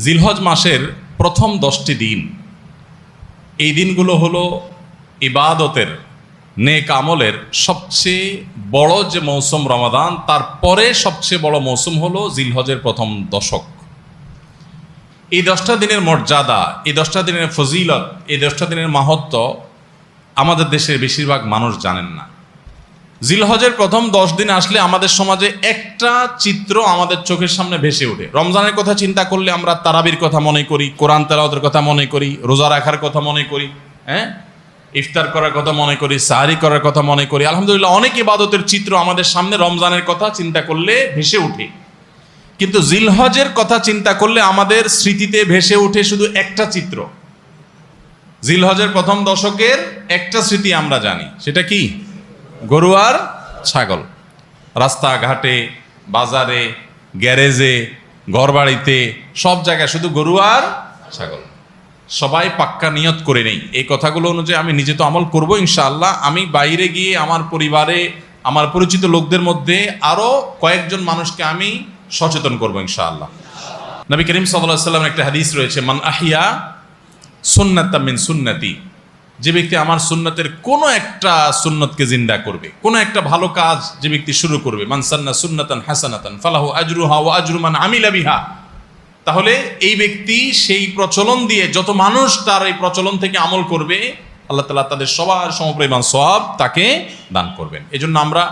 জিলহজ মাসের প্রথম 10টি দিন, এই দিনগুলো হলো ইবাদতের, নেক আমলের সবচেয়ে বড় যে মৌসুম রমাদান, তারপরে সবচেয়ে বড় মৌসুম হলো জিলহজের প্রথম দশক। এই 10টা দিনের মর্যাদা, এই 10টা দিনের ফজিলত, এই 10টা দিনের মাহাত্ম্য আমাদের দেশের বেশিরভাগ মানুষ জানেন না। জিলহজের প্রথম 10 দিন আসলে আমাদের সমাজে একটা চিত্র আমাদের চোখের সামনে ভেসে ওঠে। রমজানের কথা চিন্তা করলে আমরা তারাবির কথা মনে করি, কোরআন তেলাওয়াতের কথা মনে করি, রোজা রাখার কথা মনে করি, ইফতার করার কথা মনে করি, সাহারি করার কথা মনে করি। আলহামদুলিল্লাহ, অনেক ইবাদতের চিত্র আমাদের সামনে রমজানের কথা চিন্তা করলে ভেসে ওঠে। কিন্তু জিলহজের কথা চিন্তা করলে আমাদের স্মৃতিতে ভেসে ওঠে শুধু একটা চিত্র। জিলহজের প্রথম দশকের একটা স্মৃতি আমরা জানি, সেটা কি? গরু আর ছাগল। রাস্তাঘাটে, বাজারে, গ্যারেজে, ঘরবাড়িতে, সব জায়গায় শুধু গরু আর ছাগল। সবাই পাক্কা নিয়ত করে নেই এই কথাগুলো অনুযায়ী আমি নিজে তো আমল করবো ইনশাআল্লাহ। আমি বাইরে গিয়ে আমার পরিবারে, আমার পরিচিত লোকদের মধ্যে আরো কয়েকজন মানুষকে আমি সচেতন করবো ইনশাআল্লাহ। নবী করিম সাল্লাল্লাহু আলাইহি ওয়াসাল্লামের একটা হাদিস রয়েছে, মান আহিয়া সুন্নাতাম মিন সুন্নতি, যে ব্যক্তি আমার সুন্নতের কোনো একটা সুন্নতকে জিন্দা করবে, কোনো একটা ভালো কাজ যে ব্যক্তি শুরু করবে, মান সান্না সুন্নাতান হাসানাতান ফালাহু আজরুহা ওয়া আজরু মান আমিলা বিহা, তাহলে এই ব্যক্তি সেই প্রচলন দিয়ে যত মানুষ তার এই প্রচলন থেকে আমল করবে, আল্লাহ তাআলা তাদের সবার সমপরিমাণ সওয়াব তাকে দান করবেন। এজন্য আমরা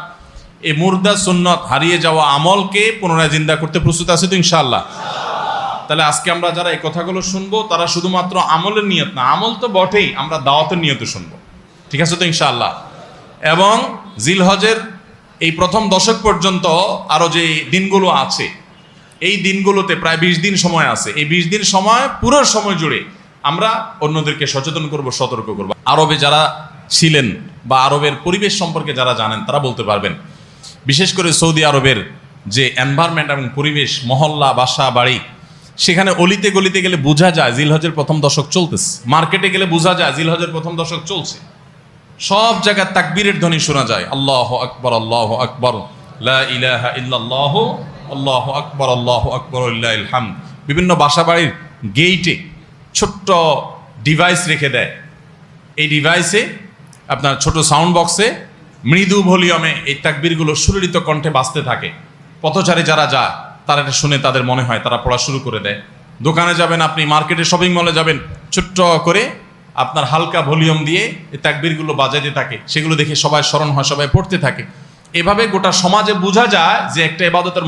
এই মুর্দা সুন্নত, হারিয়ে যাওয়া আমলকে পুনরায় জিন্দা করতে প্রস্তুত আছি তো ইনশাআল্লাহ। তাহলে আজকে আমরা যারা এই কথাগুলো শুনবো তারা শুধুমাত্র আমলের নিয়ত না, আমল তো বটেই, আমরা দাওয়াতের নিয়ত শুনবো, ঠিক আছে তো ইনশাআল্লাহ। এবং জিলহজের এই প্রথম দশক পর্যন্ত আরো যে দিনগুলো আছে, এই দিনগুলোতে প্রায় 20 দিন সময় আছে। এই 20 দিন সময়, পুরো সময় জুড়ে আমরা অন্যদেরকে সচেতন করব, সতর্ক করব। আরবে যারা ছিলেন বা আরবের পরিবেশ সম্পর্কে যারা জানেন তারা বলতে পারবেন। বিশেষ করে সৌদি আরবের যে এনভায়রনমেন্ট এবং পরিবেশ, মহল্লা, বাসা, বাড়ি, সেখানে অলিতে গলিতে গেলে বোঝা যায় জিলহজের প্রথম দশক চলতেছে। মার্কেটে গেলে বোঝা যায় জিলহজের প্রথম দশক চলছে। সব জায়গায় তাকবীরের ধ্বনি শোনা যায়, আল্লাহু আকবার, আল্লাহু আকবার, লা ইলাহা ইল্লাল্লাহ, আল্লাহু আকবার, আল্লাহু আকবার, লিল্লাহিল হামদ। বিভিন্ন বাসা বাড়ির গেইটে ছোট্ট ডিভাইস রেখে দেয়। এই ডিভাইসে আপনার ছোট সাউন্ড বক্সে মৃদু ভলিউমে এই তাকবীরগুলো সুললিত কণ্ঠে বাজতে থাকে। পথচারী যারা যায় তারা এটা শুনে তাদের মনে হয় তারা পড়া শুরু করে দেয়। দোকানে যাবেন আপনি, মার্কেটে, শপিং মলে যাবেন, ছোট্ট করে আপনার হালকা ভলিউম দিয়ে এই তাকবীরগুলো বাজাতে থাকে। সেগুলো দেখে সবাই স্মরণ হয়, সবাই পড়তে থাকে। এভাবে গোটা সমাজে বোঝা যায় যে একটা ইবাদতের